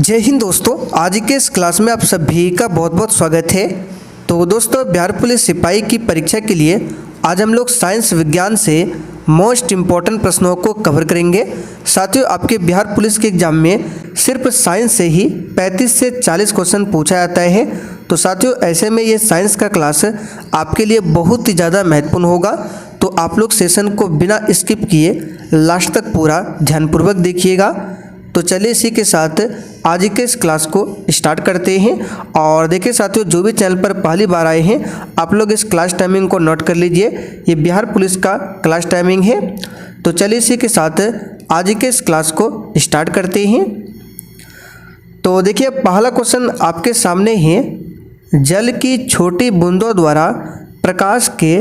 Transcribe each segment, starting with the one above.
जय हिंद दोस्तों, आज के इस क्लास में आप सभी का बहुत बहुत स्वागत है। तो दोस्तों, बिहार पुलिस सिपाही की परीक्षा के लिए आज हम लोग साइंस विज्ञान से मोस्ट इम्पॉर्टेंट प्रश्नों को कवर करेंगे। साथियों, आपके बिहार पुलिस के एग्जाम में सिर्फ साइंस से ही 35 से 40 क्वेश्चन पूछा जाता है। तो साथियों, ऐसे में ये साइंस का क्लास आपके लिए बहुत ही ज़्यादा महत्वपूर्ण होगा। तो आप लोग सेशन को बिना स्किप किए लास्ट तक पूरा ध्यानपूर्वक देखिएगा। तो चलिए इसी के साथ आज के इस क्लास को स्टार्ट करते हैं। और देखिए साथियों, जो भी चैनल पर पहली बार आए हैं आप लोग इस क्लास टाइमिंग को नोट कर लीजिए। ये बिहार पुलिस का क्लास टाइमिंग है। तो चलिए इसी के साथ आज के इस क्लास को स्टार्ट करते हैं। तो देखिए, पहला क्वेश्चन आपके सामने है। जल की छोटी बूंदों द्वारा प्रकाश के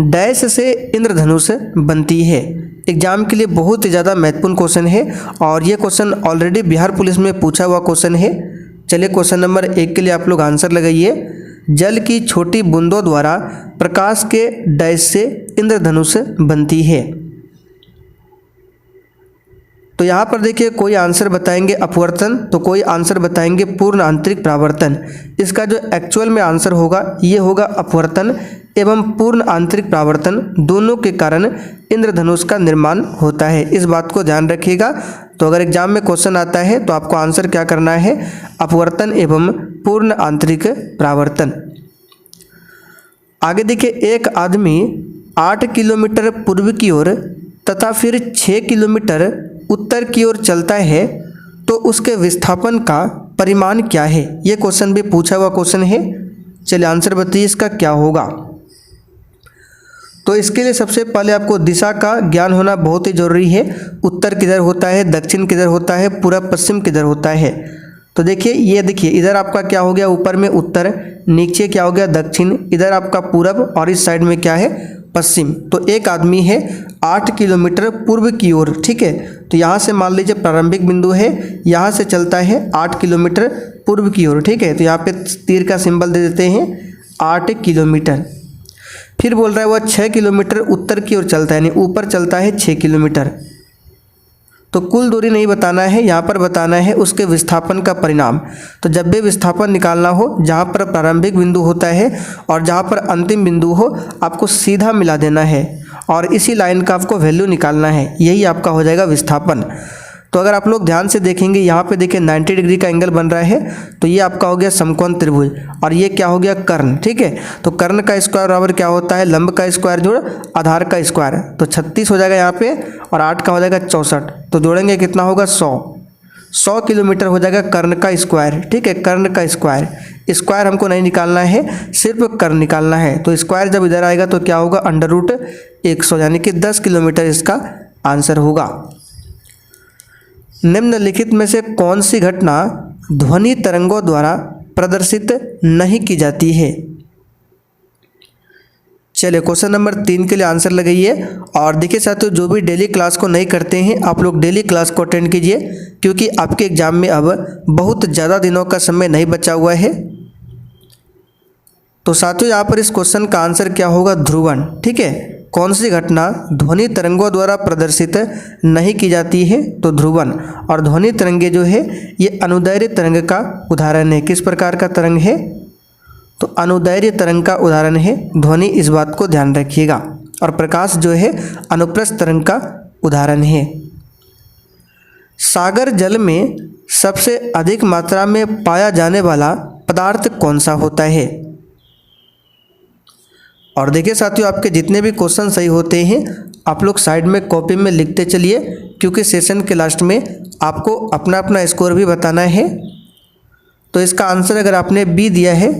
डैश से इंद्रधनुष बनती है। एग्जाम के लिए बहुत ही ज़्यादा महत्वपूर्ण क्वेश्चन है और ये क्वेश्चन ऑलरेडी बिहार पुलिस में पूछा हुआ क्वेश्चन है। चलिए क्वेश्चन नंबर 1 के लिए आप लोग आंसर लगाइए। जल की छोटी बूंदों द्वारा प्रकाश के डैश से इंद्रधनुष बनती है। तो यहाँ पर देखिए, कोई आंसर बताएंगे अपवर्तन, तो कोई आंसर बताएंगे पूर्ण आंतरिक परावर्तन। इसका जो एक्चुअल में आंसर होगा ये होगा अपवर्तन एवं पूर्ण आंतरिक परावर्तन दोनों के कारण इंद्रधनुष का निर्माण होता है। इस बात को ध्यान रखिएगा। तो अगर एग्जाम में क्वेश्चन आता है तो आपको आंसर क्या करना है, अपवर्तन एवं पूर्ण आंतरिक परावर्तन। आगे देखिए, एक आदमी 8 किलोमीटर पूर्व की ओर तथा फिर 6 किलोमीटर उत्तर की ओर चलता है तो उसके विस्थापन का परिमाण क्या है। ये क्वेश्चन भी पूछा हुआ क्वेश्चन है। चलिए आंसर बताइए इसका क्या होगा। तो इसके लिए सबसे पहले आपको दिशा का ज्ञान होना बहुत ही जरूरी है। उत्तर किधर होता है, दक्षिण किधर होता है, पूर्व पश्चिम किधर होता है। तो देखिए, ये देखिए इधर आपका क्या हो गया, ऊपर में उत्तर, नीचे क्या हो गया दक्षिण, इधर आपका पूरब और इस साइड में क्या है पश्चिम। तो एक आदमी है 8 किलोमीटर पूर्व की ओर, ठीक है। तो यहाँ से मान लीजिए प्रारंभिक बिंदु है, यहाँ से चलता है 8 किलोमीटर पूर्व की ओर, ठीक है। तो यहाँ पे तीर का सिंबल दे देते हैं 8 किलोमीटर। फिर बोल रहा है वह 6 किलोमीटर उत्तर की ओर चलता है, यानी ऊपर चलता है 6 किलोमीटर। तो कुल दूरी नहीं बताना है, यहाँ पर बताना है उसके विस्थापन का परिणाम। तो जब भी विस्थापन निकालना हो, जहाँ पर प्रारंभिक बिंदु होता है और जहाँ पर अंतिम बिंदु हो, आपको सीधा मिला देना है और इसी लाइन का आपको वैल्यू निकालना है। यही आपका हो जाएगा विस्थापन। तो अगर आप लोग ध्यान से देखेंगे, यहाँ पे देखिए 90 डिग्री का एंगल बन रहा है। तो ये आपका हो गया समकोण त्रिभुज और ये क्या हो गया कर्ण, ठीक है। तो कर्ण का स्क्वायर बराबर क्या होता है, लंब का स्क्वायर जोड़ आधार का स्क्वायर। तो 36 हो जाएगा यहाँ पे और 8 का हो जाएगा 64। तो जोड़ेंगे कितना होगा 100 किलोमीटर हो जाएगा कर्ण का स्क्वायर, ठीक है। कर्ण का स्क्वायर, स्क्वायर हमको नहीं निकालना है, सिर्फ कर्ण निकालना है। तो स्क्वायर जब इधर आएगा तो क्या होगा √100, यानी कि 10 किलोमीटर इसका आंसर होगा। निम्नलिखित में से कौन सी घटना ध्वनि तरंगों द्वारा प्रदर्शित नहीं की जाती है। चलिए क्वेश्चन नंबर 3 के लिए आंसर लगाइए। और देखिए साथियों, जो भी डेली क्लास को नहीं करते हैं आप लोग डेली क्लास को अटेंड कीजिए, क्योंकि आपके एग्जाम में अब बहुत ज़्यादा दिनों का समय नहीं बचा हुआ है। तो साथियों, यहाँ पर इस क्वेश्चन का आंसर क्या होगा, ध्रुवण, ठीक है। कौन सी घटना ध्वनि तरंगों द्वारा प्रदर्शित नहीं की जाती है, तो ध्रुवण। और ध्वनि तरंगे जो है ये अनुदैर्घ्य तरंग का उदाहरण है। किस प्रकार का तरंग है, तो अनुदैर्घ्य तरंग का उदाहरण है ध्वनि, इस बात को ध्यान रखिएगा। और प्रकाश जो है अनुप्रस्थ तरंग का उदाहरण है। सागर जल में सबसे अधिक मात्रा में पाया जाने वाला पदार्थ कौन सा होता है। और देखिए साथियों, आपके जितने भी क्वेश्चन सही होते हैं आप लोग साइड में कॉपी में लिखते चलिए, क्योंकि सेशन के लास्ट में आपको अपना अपना स्कोर भी बताना है। तो इसका आंसर अगर आपने बी दिया है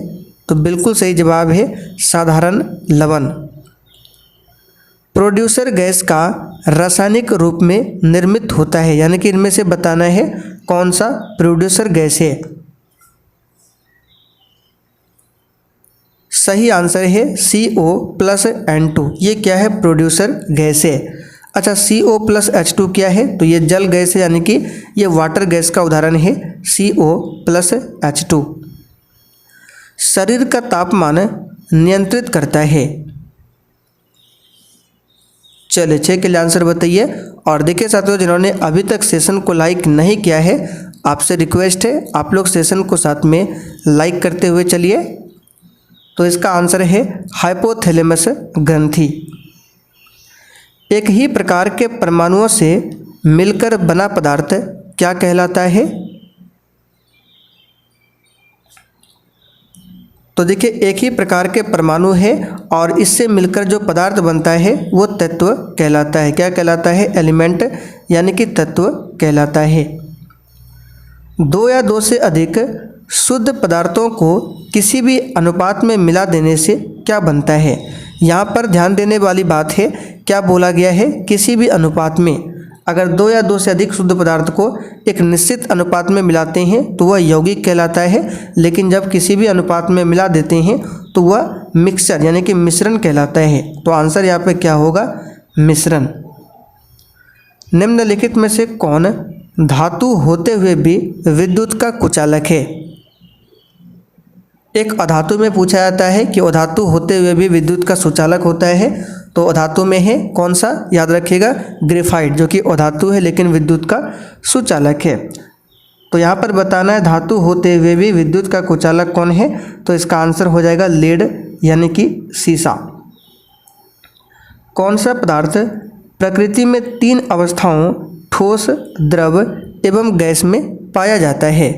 तो बिल्कुल सही जवाब है साधारण लवण। प्रोड्यूसर गैस का रासायनिक रूप में निर्मित होता है, यानी कि इनमें से बताना है कौन सा प्रोड्यूसर गैस है। सही आंसर है CO+N2। ये क्या है, प्रोड्यूसर गैस है। अच्छा, CO+H2 क्या है, तो ये जल गैस है, यानी कि ये वाटर गैस का उदाहरण है CO+H2। शरीर का तापमान नियंत्रित करता है। चलिए 6 के लिए आंसर बताइए। और देखिए साथियों, जिन्होंने अभी तक सेशन को लाइक नहीं किया है आपसे रिक्वेस्ट है आप लोग सेशन को साथ में लाइक करते हुए चलिए। तो इसका आंसर है हाइपोथैलेमस ग्रंथि। एक ही प्रकार के परमाणुओं से मिलकर बना पदार्थ क्या कहलाता है? तो देखिए एक ही प्रकार के परमाणु है और इससे मिलकर जो पदार्थ बनता है वो तत्व कहलाता है। क्या कहलाता है? एलिमेंट यानी कि तत्व कहलाता है। दो या दो से अधिक शुद्ध पदार्थों को किसी भी अनुपात में मिला देने से क्या बनता है? यहाँ पर ध्यान देने वाली बात है, क्या बोला गया है? किसी भी अनुपात में। अगर दो या दो से अधिक शुद्ध पदार्थ को एक निश्चित अनुपात में मिलाते हैं तो वह यौगिक कहलाता है, लेकिन जब किसी भी अनुपात में मिला देते हैं तो वह मिक्सचर यानी कि मिश्रण कहलाता है। तो आंसर यहाँ पे क्या होगा? मिश्रण। निम्नलिखित में से कौन धातु होते हुए भी विद्युत का कुचालक है? एक अधातु में पूछा जाता है कि अधातु होते हुए भी विद्युत का सुचालक होता है, तो अधातु में है कौन सा? याद रखिएगा ग्रेफाइट, जो कि अधातु है लेकिन विद्युत का सुचालक है। तो यहाँ पर बताना है धातु होते हुए भी विद्युत का कुचालक कौन है, तो इसका आंसर हो जाएगा लेड यानी कि सीसा। कौन सा पदार्थ प्रकृति में तीन अवस्थाओं ठोस, द्रव एवं गैस में पाया जाता है?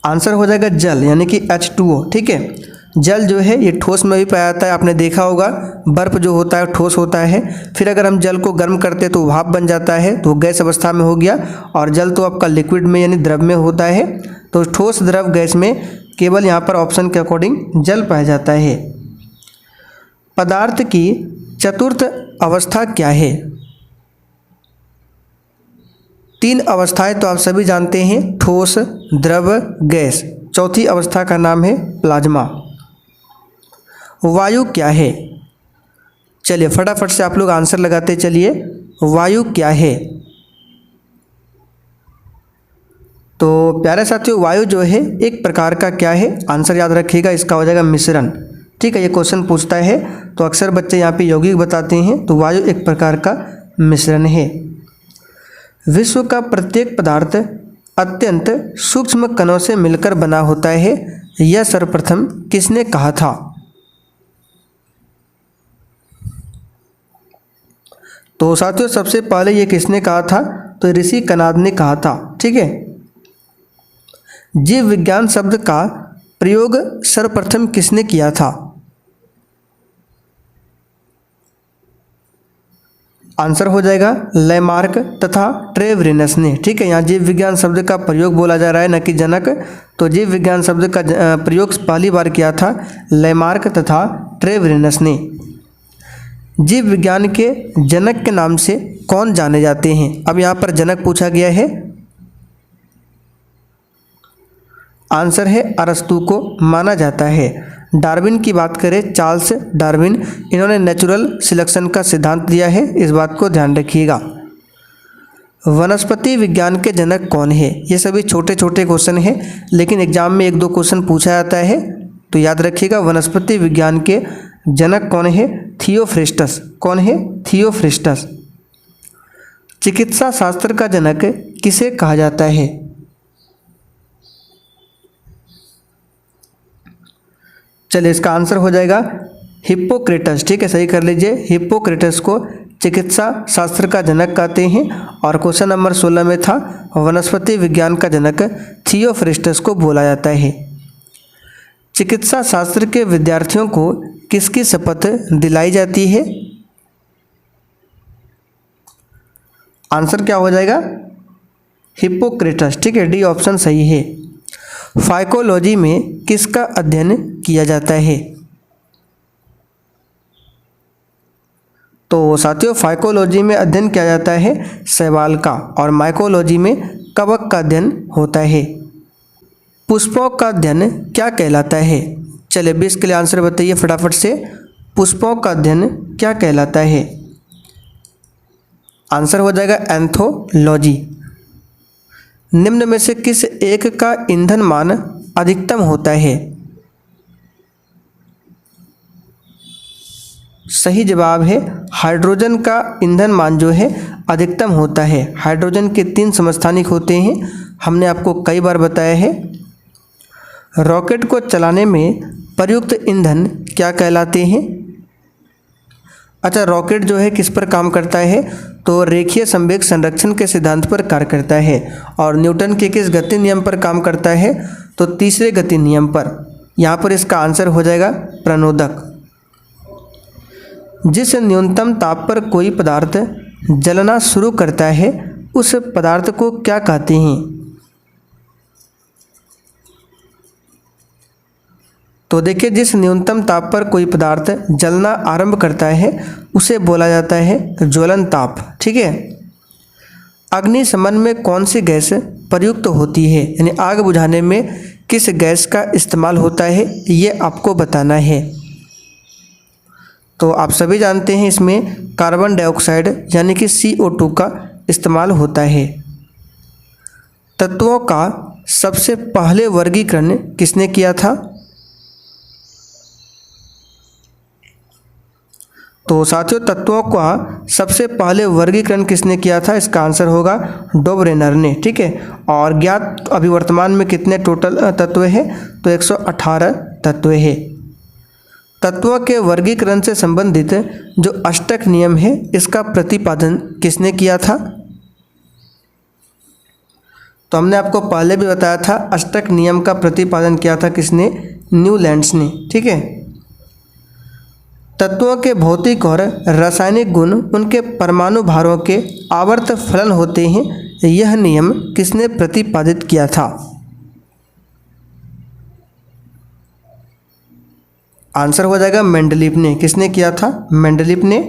आंसर हो जाएगा जल यानी कि H2O। ठीक है, जल जो है ये ठोस में भी पाया जाता है। आपने देखा होगा बर्फ जो होता है ठोस होता है, फिर अगर हम जल को गर्म करते हैं तो भाप बन जाता है, तो गैस अवस्था में हो गया। और जल तो आपका लिक्विड में यानी द्रव में होता है। तो ठोस, द्रव, गैस में केवल यहाँ पर ऑप्शन के अकॉर्डिंग जल पाया जाता है। पदार्थ की चतुर्थ अवस्था क्या है? तीन अवस्थाएं तो आप सभी जानते हैं, ठोस, द्रव, गैस। चौथी अवस्था का नाम है प्लाज्मा। वायु क्या है? चलिए फटाफट से आप लोग आंसर लगाते चलिए। वायु क्या है? तो प्यारे साथियों वायु जो है एक प्रकार का क्या है? आंसर याद रखिएगा, इसका हो जाएगा मिश्रण। ठीक है, ये क्वेश्चन पूछता है तो अक्सर बच्चे यहाँ पे यौगिक बताते हैं, तो वायु एक प्रकार का मिश्रण है। विश्व का प्रत्येक पदार्थ अत्यंत सूक्ष्म कणों से मिलकर बना होता है, यह सर्वप्रथम किसने कहा था? तो साथियों सबसे पहले ये किसने कहा था? तो ऋषि कनाद ने कहा था। ठीक है, जीव विज्ञान शब्द का प्रयोग सर्वप्रथम किसने किया था? आंसर हो जाएगा लैमार्क तथा ट्रेवरिनस ने। ठीक है, यहाँ जीव विज्ञान शब्द का प्रयोग बोला जा रहा है, न कि जनक। तो जीव विज्ञान शब्द का प्रयोग पहली बार किया था लैमार्क तथा ट्रेवरिनस ने। जीव विज्ञान के जनक के नाम से कौन जाने जाते हैं? अब यहाँ पर जनक पूछा गया है, आंसर है अरस्तु को माना जाता है। डार्विन की बात करें, चार्ल्स डार्विन, इन्होंने नेचुरल सिलेक्शन का सिद्धांत दिया है, इस बात को ध्यान रखिएगा। वनस्पति विज्ञान के जनक कौन है? ये सभी छोटे छोटे क्वेश्चन हैं, लेकिन एग्जाम में एक दो क्वेश्चन पूछा जाता है, तो याद रखिएगा वनस्पति विज्ञान के जनक कौन है? थियोफ्रिस्टस। कौन है? थियोफ्रिस्टस। चिकित्सा शास्त्र का जनक किसे कहा जाता है? चलिए इसका आंसर हो जाएगा हिप्पोक्रेटस। ठीक है, सही कर लीजिए, हिप्पोक्रेटस को चिकित्सा शास्त्र का जनक कहते हैं। और क्वेश्चन नंबर 16 में था वनस्पति विज्ञान का जनक थियोफ्रिस्टस को बोला जाता है। चिकित्सा शास्त्र के विद्यार्थियों को किसकी शपथ दिलाई जाती है? आंसर क्या हो जाएगा? हिप्पोक्रेटस। ठीक है, डी ऑप्शन सही है। फाइकोलॉजी में किसका अध्ययन किया जाता है? तो साथियों फाइकोलॉजी में अध्ययन किया जाता है शैवाल का, और माइकोलॉजी में कवक का अध्ययन होता है। पुष्पों का अध्ययन क्या कहलाता है? चलिए 20 के लिए आंसर बताइए फटाफट से। पुष्पों का अध्ययन क्या कहलाता है? आंसर हो जाएगा एंथोलॉजी। निम्न में से किस एक का ईंधन मान अधिकतम होता है? सही जवाब है हाइड्रोजन का ईंधन मान जो है अधिकतम होता है। हाइड्रोजन के 3 समस्थानिक होते हैं, हमने आपको कई बार बताया है। रॉकेट को चलाने में प्रयुक्त ईंधन क्या कहलाते हैं? अच्छा, रॉकेट जो है किस पर काम करता है? तो रेखीय संवेग संरक्षण के सिद्धांत पर कार्य करता है। और न्यूटन के किस गति नियम पर काम करता है? तो तीसरे गति नियम पर। यहाँ पर इसका आंसर हो जाएगा प्रणोदक। जिस न्यूनतम ताप पर कोई पदार्थ जलना शुरू करता है उस पदार्थ को क्या कहते हैं? तो देखिए, जिस न्यूनतम ताप पर कोई पदार्थ जलना आरंभ करता है उसे बोला जाता है ज्वलन ताप। ठीक है। अग्निशमन में कौन सी गैस प्रयुक्त होती है, यानी आग बुझाने में किस गैस का इस्तेमाल होता है, ये आपको बताना है। तो आप सभी जानते हैं इसमें कार्बन डाइऑक्साइड यानी कि CO2 का इस्तेमाल होता है। तत्वों का सबसे पहले वर्गीकरण किसने किया था? तो साथियों, तत्वों का सबसे पहले वर्गीकरण किसने किया था? इसका आंसर होगा डोबरेनर ने। ठीक है। और ज्ञात अभी वर्तमान में कितने टोटल तत्व हैं? तो 118 तत्व है। तत्वों के वर्गीकरण से संबंधित जो अष्टक नियम है इसका प्रतिपादन किसने किया था? तो हमने आपको पहले भी बताया था, अष्टक नियम का प्रतिपादन किया था किसने? न्यूलैंड्स ने। ठीक है। तत्वों के भौतिक और रासायनिक गुण उनके परमाणु भारों के आवर्त फलन होते हैं, यह नियम किसने प्रतिपादित किया था? आंसर हो जाएगा मेंडलीव ने। किसने किया था? मेंडलीव ने।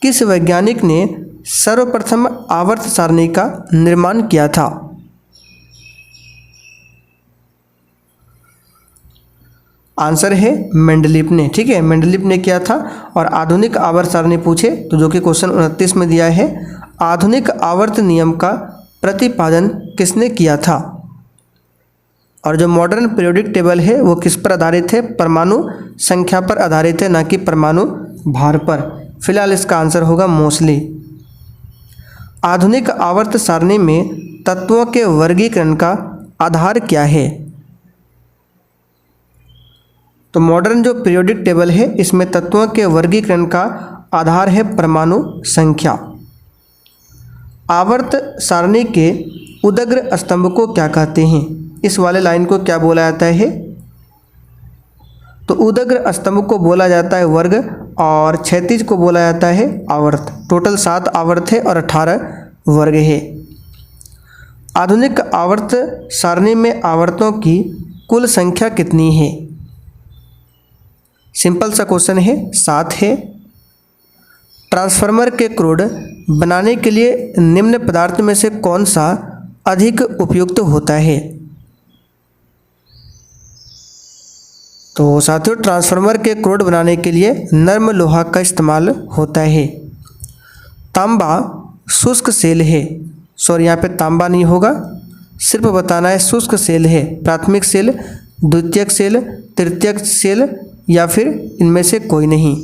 किस वैज्ञानिक ने सर्वप्रथम आवर्त सारणी का निर्माण किया था? आंसर है मेंडलीव ने। ठीक है, मेंडलीव ने किया था। और आधुनिक आवर्त सारणी पूछे तो जो कि क्वेश्चन 29 में दिया है, आधुनिक आवर्त नियम का प्रतिपादन किसने किया था? और जो मॉडर्न पीरियोडिक टेबल है वो किस पर आधारित है? परमाणु संख्या पर आधारित है, ना कि परमाणु भार पर। फिलहाल इसका आंसर होगा मोस्टली। आधुनिक आवर्त सारणी में तत्वों के वर्गीकरण का आधार क्या है? तो मॉडर्न जो पीरियोडिक टेबल है इसमें तत्वों के वर्गीकरण का आधार है परमाणु संख्या। आवर्त सारणी के उदग्र स्तंभ को क्या कहते हैं? इस वाले लाइन को क्या बोला जाता है? तो उदग्र स्तंभ को बोला जाता है वर्ग और क्षैतिज को बोला जाता है आवर्त। टोटल 7 आवर्त है और 18 वर्ग है। आधुनिक आवर्त सारणी में आवर्तों की कुल संख्या कितनी है? सिंपल सा क्वेश्चन है, 7 है। ट्रांसफार्मर के क्रोड बनाने के लिए निम्न पदार्थ में से कौन सा अधिक उपयुक्त होता है? तो साथियों, ट्रांसफार्मर के क्रोड बनाने के लिए नर्म लोहा का इस्तेमाल होता है। तांबा शुष्क सेल है। सॉरी, यहाँ पे तांबा नहीं होगा, सिर्फ बताना है शुष्क सेल है। प्राथमिक सेल, द्वितीयक सेल, तृतीयक सेल या फिर इनमें से कोई नहीं।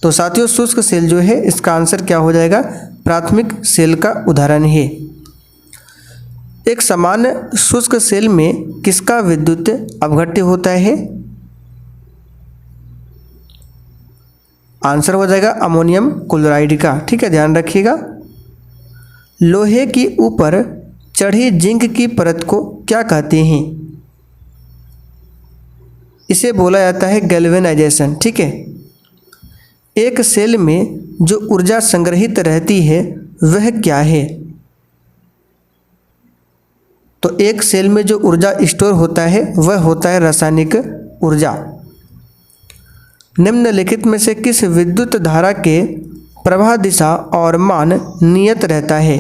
तो साथियों, शुष्क सेल जो है इसका आंसर क्या हो जाएगा? प्राथमिक सेल का उदाहरण है। एक सामान्य शुष्क सेल में किसका विद्युत अपघट्य होता है? आंसर हो जाएगा अमोनियम क्लोराइड का। ठीक है, ध्यान रखिएगा। लोहे की ऊपर चढ़ी जिंक की परत को क्या कहते हैं? इसे बोला जाता है गैल्वेनाइजेशन। ठीक है। एक सेल में जो ऊर्जा संग्रहित रहती है वह क्या है? तो एक सेल में जो ऊर्जा स्टोर होता है वह होता है रासायनिक ऊर्जा। निम्नलिखित में से किस विद्युत धारा के प्रवाह दिशा और मान नियत रहता है?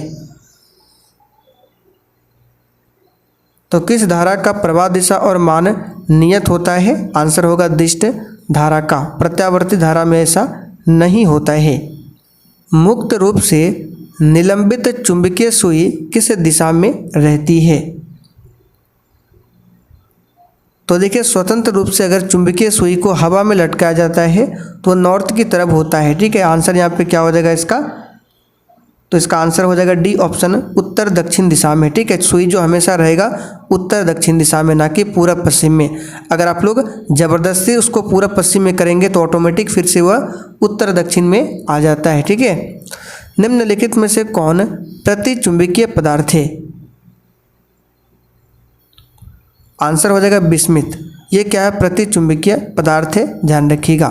तो किस धारा का प्रवाह दिशा और मान नियत होता है? आंसर होगा दिष्ट धारा का। प्रत्यावर्ती धारा में ऐसा नहीं होता है। मुक्त रूप से निलंबित चुंबकीय सुई किस दिशा में रहती है? तो देखिए स्वतंत्र रूप से अगर चुंबकीय सुई को हवा में लटकाया जाता है तो नॉर्थ की तरफ होता है। ठीक है, आंसर यहाँ पे क्या हो जाएगा इसका, तो इसका आंसर हो जाएगा डी ऑप्शन, उत्तर दक्षिण दिशा में। ठीक है, सुई जो हमेशा रहेगा उत्तर दक्षिण दिशा में, ना कि पूरब पश्चिम में। अगर आप लोग ज़बरदस्ती उसको पूरब पश्चिम में करेंगे तो ऑटोमेटिक फिर से वह उत्तर दक्षिण में आ जाता है। ठीक है, निम्नलिखित में से कौन प्रतिचुंबकीय पदार्थ है? आंसर हो जाएगा बिस्मिथ। ये क्या है? प्रतिचुंबकीय पदार्थ है, ध्यान रखिएगा।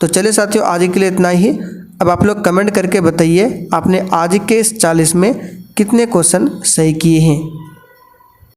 तो चलिए साथियों, आज के लिए इतना ही। अब आप लोग कमेंट करके बताइए आपने आज के इस 40 में कितने क्वेश्चन सही किए हैं।